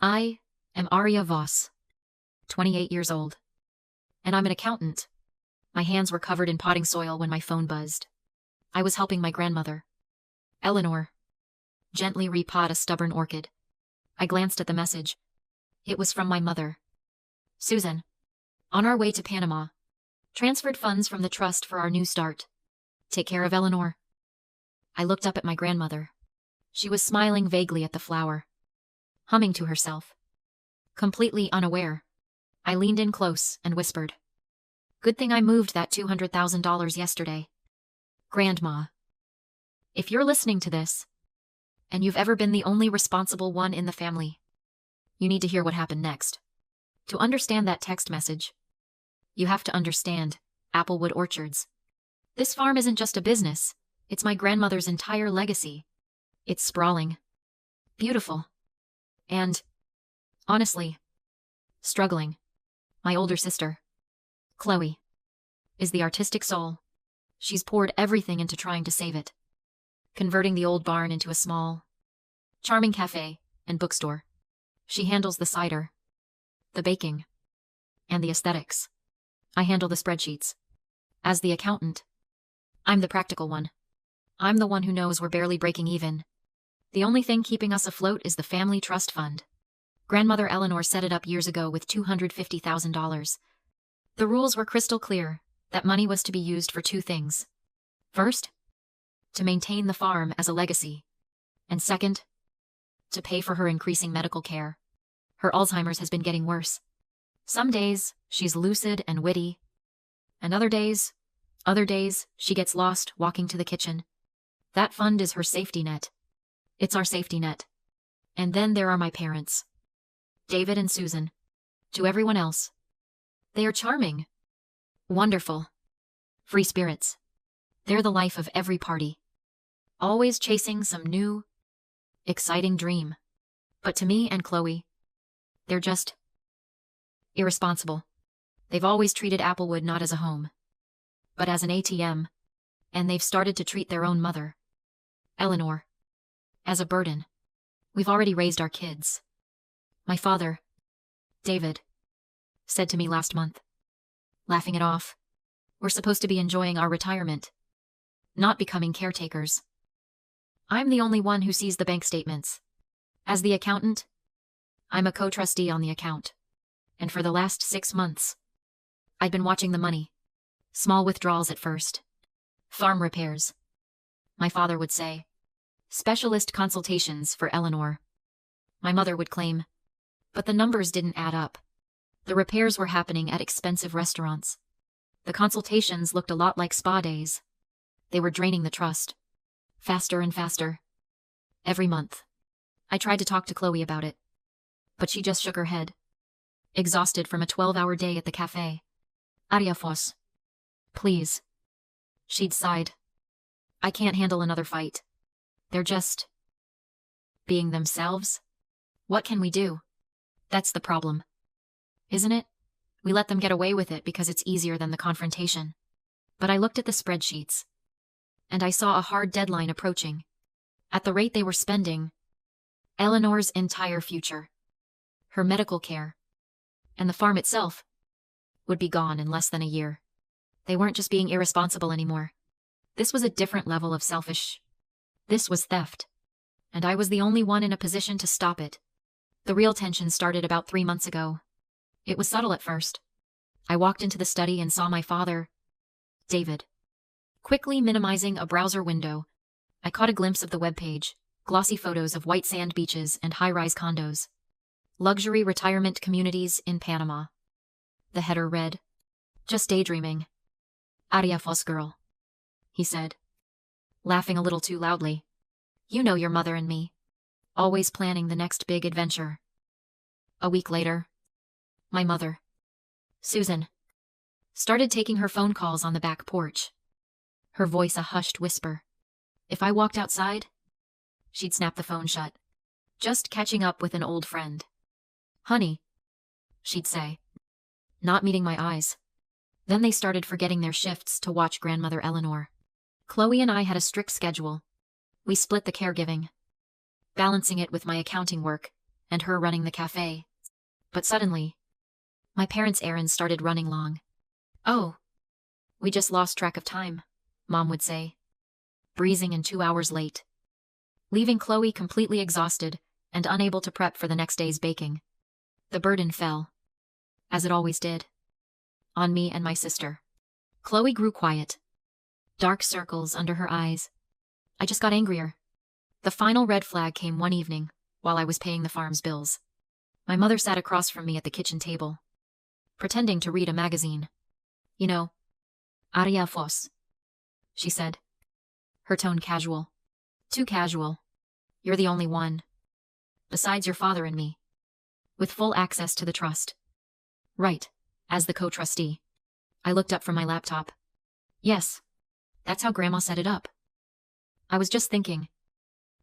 I am Aria Voss, 28 years old, and I'm an accountant. My hands were covered in potting soil when my phone buzzed. I was helping my grandmother, Eleanor, gently repot a stubborn orchid. I glanced at the message. It was from my mother, Susan. On our way to Panama. Transferred funds from the trust for our new start. Take care of Eleanor. I looked up at my grandmother. She was smiling vaguely at the flower, humming to herself. Completely unaware, I leaned in close and whispered, "Good thing I moved that $200,000 yesterday. Grandma, if you're listening to this, and you've ever been the only responsible one in the family, you need to hear what happened next. To understand that text message, you have to understand Applewood Orchards. This farm isn't just a business, it's my grandmother's entire legacy. It's sprawling, beautiful, and, honestly, struggling. My older sister, Chloe, is the artistic soul. She's poured everything into trying to save it, converting the old barn into a small, charming cafe and bookstore. She handles the cider, the baking, and the aesthetics. I handle the spreadsheets. As the accountant, I'm the practical one. I'm the one who knows we're barely breaking even. The only thing keeping us afloat is the family trust fund. Grandmother Eleanor set it up years ago with $250,000. The rules were crystal clear. That money was to be used for two things. First, to maintain the farm as a legacy. And second, to pay for her increasing medical care. Her Alzheimer's has been getting worse. Some days, she's lucid and witty. And other days, she gets lost walking to the kitchen. That fund is her safety net. It's our safety net. And then there are my parents, David and Susan. To everyone else, they are charming, wonderful, free spirits. They're the life of every party, always chasing some new, exciting dream. But to me and Chloe, they're just irresponsible. They've always treated Applewood not as a home, but as an ATM, and they've started to treat their own mother, Eleanor, as a burden. We've already raised our kids. My father, David, said to me last month, laughing it off, "We're supposed to be enjoying our retirement, not becoming caretakers." I'm the only one who sees the bank statements. As the accountant, I'm a co-trustee on the account. And for the last 6 months, I'd been watching the money. Small withdrawals at first. Farm repairs. My father would say, specialist consultations for Eleanor. My mother would claim, but the numbers didn't add up. The repairs were happening at expensive restaurants. The consultations looked a lot like spa days. They were draining the trust. Faster and faster. Every month. I tried to talk to Chloe about it, but she just shook her head. Exhausted from a 12-hour day at the cafe. "Aria Voss, please." She'd sighed. "I can't handle another fight. They're just being themselves. What can we do?" That's the problem, isn't it? We let them get away with it because it's easier than the confrontation. But I looked at the spreadsheets, and I saw a hard deadline approaching. At the rate they were spending, Eleanor's entire future, her medical care, and the farm itself would be gone in less than a year. They weren't just being irresponsible anymore. This was a different level of selfish. This was theft. And I was the only one in a position to stop it. The real tension started about 3 months ago. It was subtle at first. I walked into the study and saw my father, David, quickly minimizing a browser window. I caught a glimpse of the webpage, glossy photos of white sand beaches and high-rise condos. Luxury retirement communities in Panama. The header read, "Just daydreaming. Aria Voss girl," he said, laughing a little too loudly. "You know your mother and me. Always planning the next big adventure." A week later, my mother, Susan, started taking her phone calls on the back porch. Her voice a hushed whisper. If I walked outside, she'd snap the phone shut. "Just catching up with an old friend. Honey," she'd say, not meeting my eyes. Then they started forgetting their shifts to watch grandmother Eleanor. Chloe and I had a strict schedule. We split the caregiving, balancing it with my accounting work and her running the cafe. But suddenly, my parents' errands started running long. "Oh, we just lost track of time," Mom would say, breezing in 2 hours late, leaving Chloe completely exhausted and unable to prep for the next day's baking. The burden fell, as it always did, on me and my sister. Chloe grew quiet, dark circles under her eyes. I just got angrier. The final red flag came one evening while I was paying the farm's bills. My mother sat across from me at the kitchen table, pretending to read a magazine. "You know, Aria Foss," she said, her tone casual. "Too casual. You're the only one, besides your father and me, with full access to the trust." "Right, as the co-trustee." I looked up from my laptop. "Yes, that's how Grandma set it up." "I was just thinking,"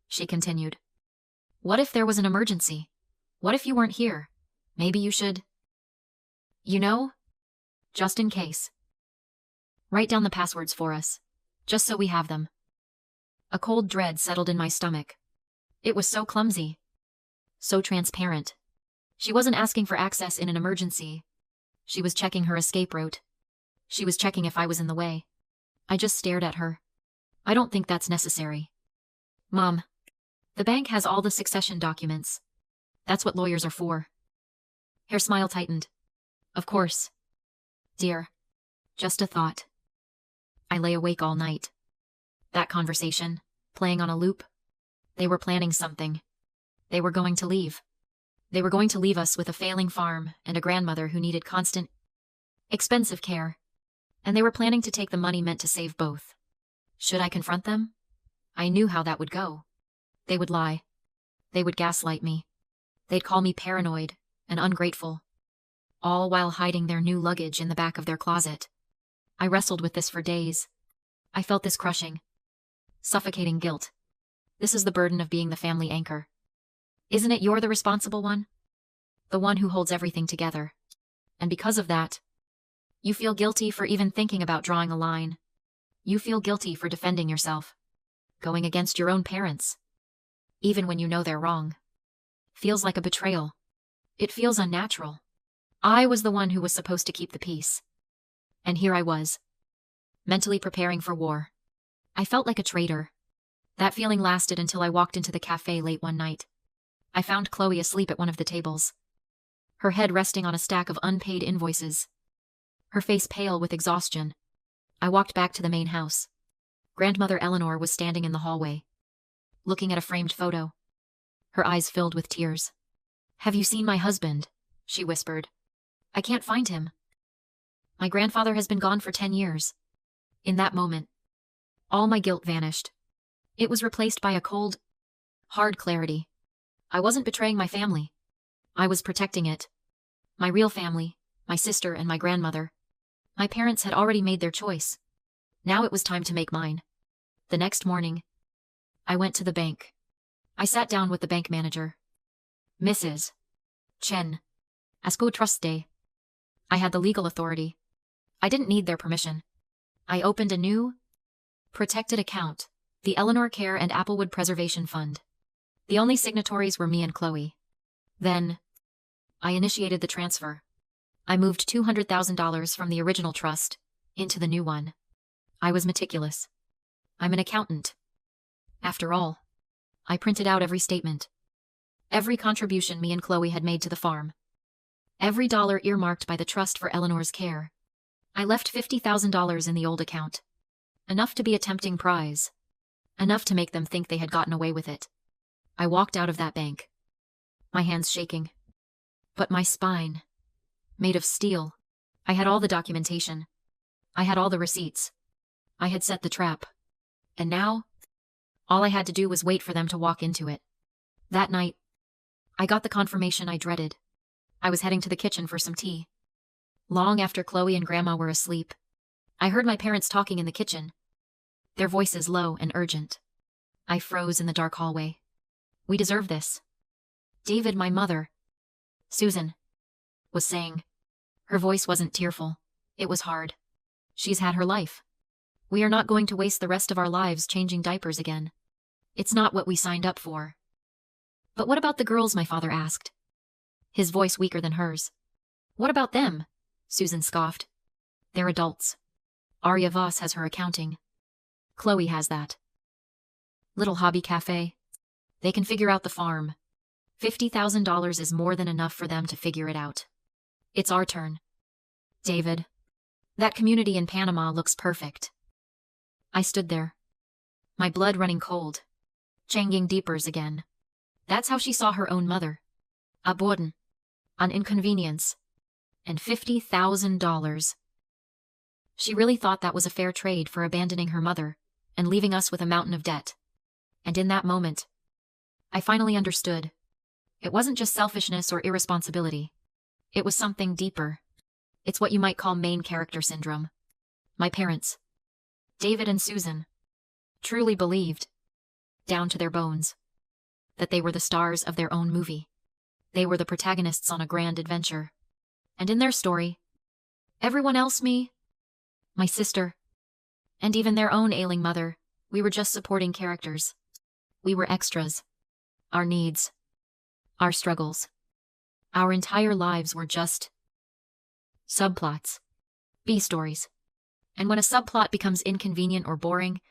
she continued. "What if there was an emergency? What if you weren't here? Maybe you should, you know, just in case. Write down the passwords for us, just so we have them." A cold dread settled in my stomach. It was so clumsy, so transparent. She wasn't asking for access in an emergency. She was checking her escape route. She was checking if I was in the way. I just stared at her. "I don't think that's necessary." "Mom, the bank has all the succession documents. That's what lawyers are for." Her smile tightened. "Of course, dear. Just a thought." I lay awake all night. That conversation, playing on a loop. They were planning something. They were going to leave. They were going to leave us with a failing farm and a grandmother who needed constant, expensive care. And they were planning to take the money meant to save both. Should I confront them? I knew how that would go. They would lie. They would gaslight me. They'd call me paranoid and ungrateful, all while hiding their new luggage in the back of their closet. I wrestled with this for days. I felt this crushing, suffocating guilt. This is the burden of being the family anchor. Isn't it you're the responsible one? The one who holds everything together. And because of that, you feel guilty for even thinking about drawing a line. You feel guilty for defending yourself, going against your own parents, even when you know they're wrong. Feels like a betrayal. It feels unnatural. I was the one who was supposed to keep the peace. And here I was, mentally preparing for war. I felt like a traitor. That feeling lasted until I walked into the cafe late one night. I found Chloe asleep at one of the tables, her head resting on a stack of unpaid invoices, her face pale with exhaustion. I walked back to the main house. Grandmother Eleanor was standing in the hallway, looking at a framed photo, her eyes filled with tears. "Have you seen my husband?" she whispered. "I can't find him. My grandfather has been gone for 10 years. In that moment, all my guilt vanished. It was replaced by a cold, hard clarity. I wasn't betraying my family. I was protecting it. My real family, my sister and my grandmother. My parents had already made their choice. Now it was time to make mine. The next morning, I went to the bank. I sat down with the bank manager. "Mrs. Chen, Asko Trust Day." I had the legal authority. I didn't need their permission. I opened a new, protected account, the Eleanor Care and Applewood Preservation Fund. The only signatories were me and Chloe. Then, I initiated the transfer. I moved $200,000 from the original trust into the new one. I was meticulous. I'm an accountant. After all, I printed out every statement, every contribution me and Chloe had made to the farm, every dollar earmarked by the trust for Eleanor's care. I left $50,000 in the old account, enough to be a tempting prize, enough to make them think they had gotten away with it. I walked out of that bank, my hands shaking, but my spine made of steel. I had all the documentation. I had all the receipts. I had set the trap. And now, all I had to do was wait for them to walk into it. That night, I got the confirmation I dreaded. I was heading to the kitchen for some tea. Long after Chloe and Grandma were asleep, I heard my parents talking in the kitchen, their voices low and urgent. I froze in the dark hallway. "We deserve this." "David, my mother," Susan was saying. Her voice wasn't tearful. It was hard. "She's had her life. We are not going to waste the rest of our lives changing diapers again. It's not what we signed up for." But what about the girls? My father asked, his voice weaker than hers. What about them? Susan scoffed. They're adults. Arya Voss has her accounting. Chloe has that little hobby cafe. They can figure out the farm. $50,000 is more than enough for them to figure it out. It's our turn. David. That community in Panama looks perfect. I stood there, my blood running cold. Changing deepers again. That's how she saw her own mother. A burden. An inconvenience. And $50,000. She really thought that was a fair trade for abandoning her mother and leaving us with a mountain of debt. And in that moment, I finally understood. It wasn't just selfishness or irresponsibility. It was something deeper. It's what you might call main character syndrome. My parents, David and Susan, truly believed, down to their bones, that they were the stars of their own movie. They were the protagonists on a grand adventure. And in their story, everyone else, me, my sister, and even their own ailing mother, we were just supporting characters. We were extras. Our needs, our struggles, our entire lives were just subplots, B-stories. And when a subplot becomes inconvenient or boring,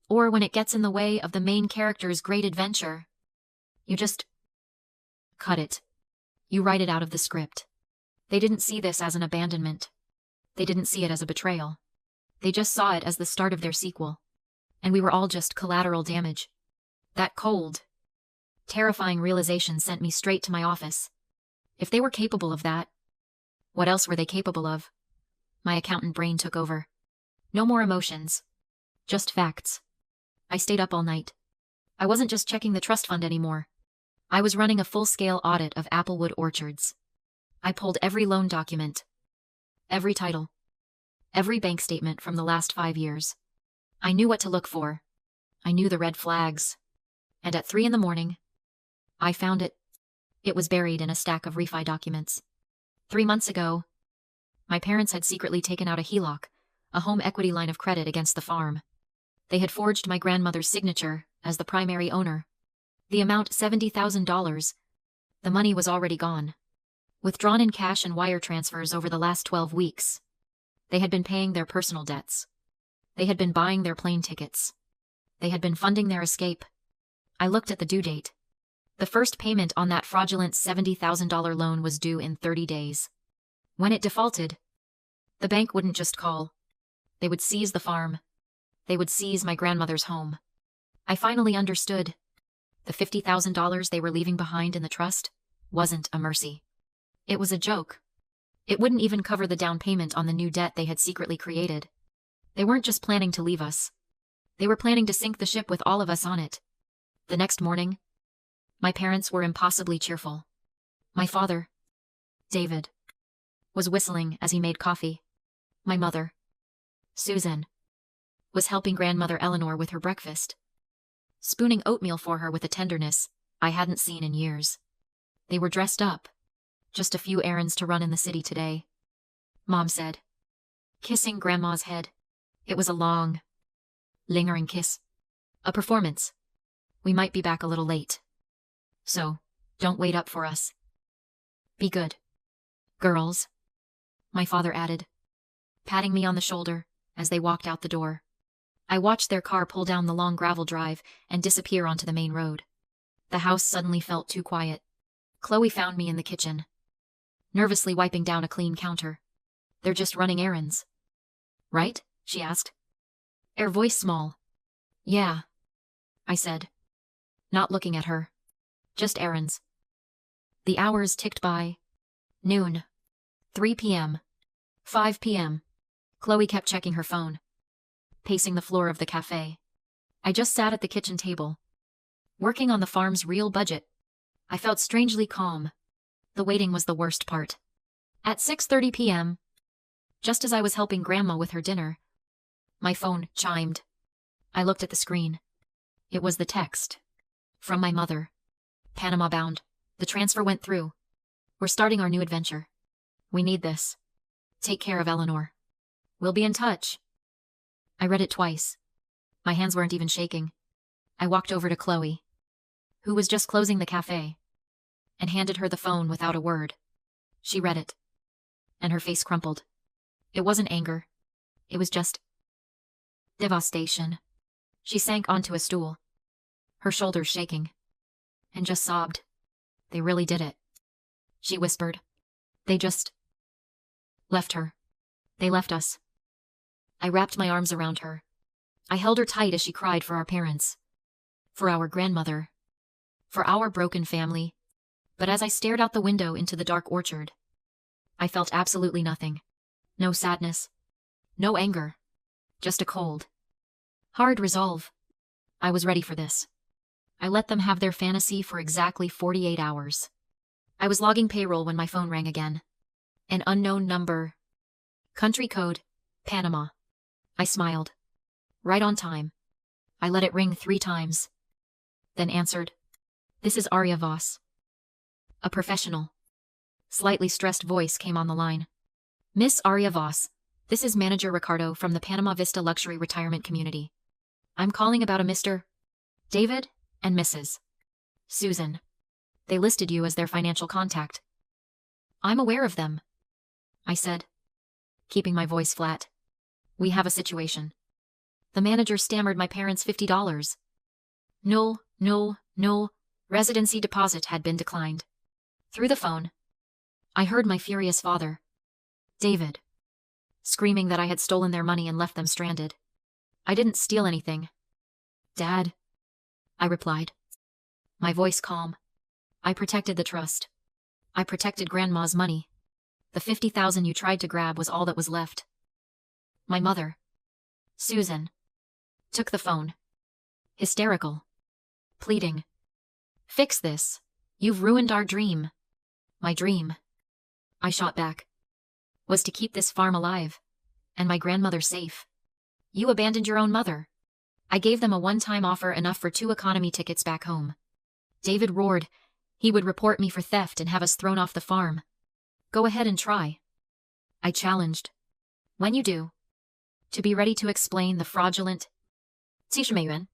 or when it gets in the way of the main character's great adventure, you just cut it. You write it out of the script. They didn't see this as an abandonment. They didn't see it as a betrayal. They just saw it as the start of their sequel. And we were all just collateral damage. That cold, terrifying realization sent me straight to my office. If they were capable of that, what else were they capable of? My accountant brain took over. No more emotions. Just facts. I stayed up all night. I wasn't just checking the trust fund anymore. I was running a full-scale audit of Applewood orchards. I pulled every loan document, every title, every bank statement from the last 5 years. I knew what to look for. I knew the red flags. And at 3 a.m, I found it. It was buried in a stack of refi documents. 3 months ago, my parents had secretly taken out a HELOC, a home equity line of credit against the farm. They had forged my grandmother's signature as the primary owner. The amount $70,000. The money was already gone. Withdrawn in cash and wire transfers over the last 12 weeks. They had been paying their personal debts. They had been buying their plane tickets. They had been funding their escape. I looked at the due date. The first payment on that fraudulent $70,000 loan was due in 30 days. When it defaulted, the bank wouldn't just call. They would seize the farm. They would seize my grandmother's home. I finally understood. The $50,000 they were leaving behind in the trust wasn't a mercy. It was a joke. It wouldn't even cover the down payment on the new debt they had secretly created. They weren't just planning to leave us. They were planning to sink the ship with all of us on it. The next morning, my parents were impossibly cheerful. My father, David, was whistling as he made coffee. My mother, Susan, was helping grandmother Eleanor with her breakfast, spooning oatmeal for her with a tenderness I hadn't seen in years. They were dressed up. Just a few errands to run in the city today, Mom said, kissing Grandma's head. It was a long, lingering kiss. A performance. We might be back a little late. So, don't wait up for us. Be good, girls, my father added, patting me on the shoulder as they walked out the door. I watched their car pull down the long gravel drive and disappear onto the main road. The house suddenly felt too quiet. Chloe found me in the kitchen, nervously wiping down a clean counter. They're just running errands, right? She asked, her voice small. Yeah, I said, not looking at her. Just errands. The hours ticked by. Noon. 3 p.m. 5 p.m. Chloe kept checking her phone, pacing the floor of the cafe. I just sat at the kitchen table, working on the farm's real budget. I felt strangely calm. The waiting was the worst part. At 6:30 p.m., just as I was helping Grandma with her dinner, my phone chimed. I looked at the screen. It was the text. From my mother. Panama bound. The transfer went through. We're starting our new adventure. We need this. Take care of Eleanor. We'll be in touch. I read it twice. My hands weren't even shaking. I walked over to Chloe. who was just closing the cafe, and handed her the phone without a word. She read it, and her face crumpled. It wasn't anger. It was just devastation. She sank onto a stool, her shoulders shaking, and just sobbed. They really did it, she whispered. They just left her. They left us. I wrapped my arms around her. I held her tight as she cried for our parents, for our grandmother, for our broken family. But as I stared out the window into the dark orchard, I felt absolutely nothing. No sadness, no anger, just a cold, hard resolve. I was ready for this. I let them have their fantasy for exactly 48 hours. I was logging payroll when my phone rang again. An unknown number. Country code, Panama. I smiled. Right on time. I let it ring 3 times. Then answered. This is Arya Voss. A professional, slightly stressed voice came on the line. Miss Arya Voss, this is Manager Ricardo from the Panama Vista Luxury Retirement Community. I'm calling about a Mr. David and Mrs. Susan. They listed you as their financial contact. I'm aware of them, I said, keeping my voice flat. We have a situation. The manager stammered my parents' $50. No. Residency deposit had been declined. Through the phone, I heard my furious father, David, screaming that I had stolen their money and left them stranded. I didn't steal anything, Dad, I replied, my voice calm. I protected the trust. I protected Grandma's money. The $50,000 you tried to grab was all that was left. My mother, Susan, took the phone, hysterical, pleading. Fix this. You've ruined our dream. My dream, I shot back, was to keep this farm alive, and my grandmother safe. You abandoned your own mother. I gave them a one-time offer enough for 2 economy tickets back home. David roared. He would report me for theft and have us thrown off the farm. Go ahead and try, I challenged. When you do, to be ready to explain the fraudulent 000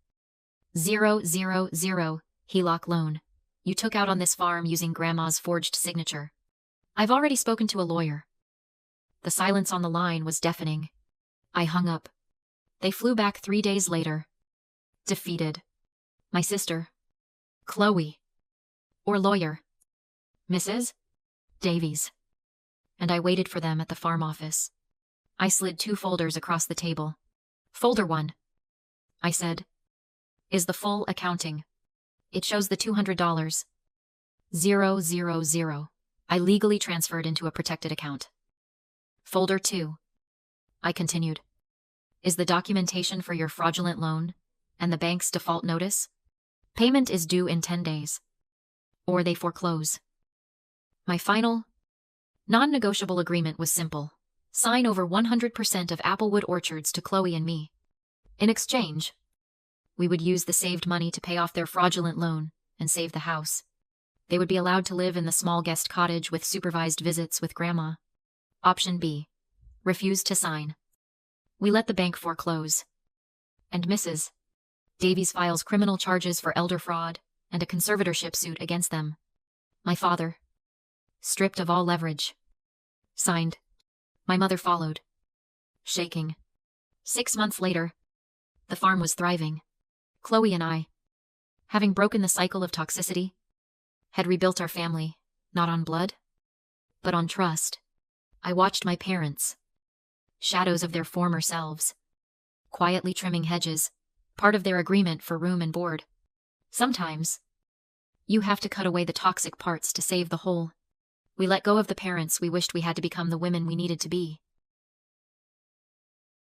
HELOC loan you took out on this farm using Grandma's forged signature. I've already spoken to a lawyer. The silence on the line was deafening. I hung up. They flew back 3 days later. Defeated. My sister, Chloe. Or lawyer, Mrs. Davies. And I waited for them at the farm office. I slid 2 folders across the table. Folder 1, I said, is the full accounting. It shows the $200. 000. I legally transferred into a protected account. Folder 2, I continued, is the documentation for your fraudulent loan and the bank's default notice. Payment is due in 10 days. Or they foreclose. My final, non-negotiable agreement was simple. Sign over 100% of Applewood orchards to Chloe and me. In exchange, we would use the saved money to pay off their fraudulent loan and save the house. They would be allowed to live in the small guest cottage with supervised visits with Grandma. Option B, refuse to sign. We let the bank foreclose. And Mrs. Davies files criminal charges for elder fraud and a conservatorship suit against them. My father, stripped of all leverage, signed. My mother followed, shaking. 6 months later, the farm was thriving. Chloe and I, having broken the cycle of toxicity, had rebuilt our family, not on blood, but on trust. I watched my parents, shadows of their former selves, quietly trimming hedges, part of their agreement for room and board. Sometimes, you have to cut away the toxic parts to save the whole. We let go of the parents we wished we had to become the women we needed to be.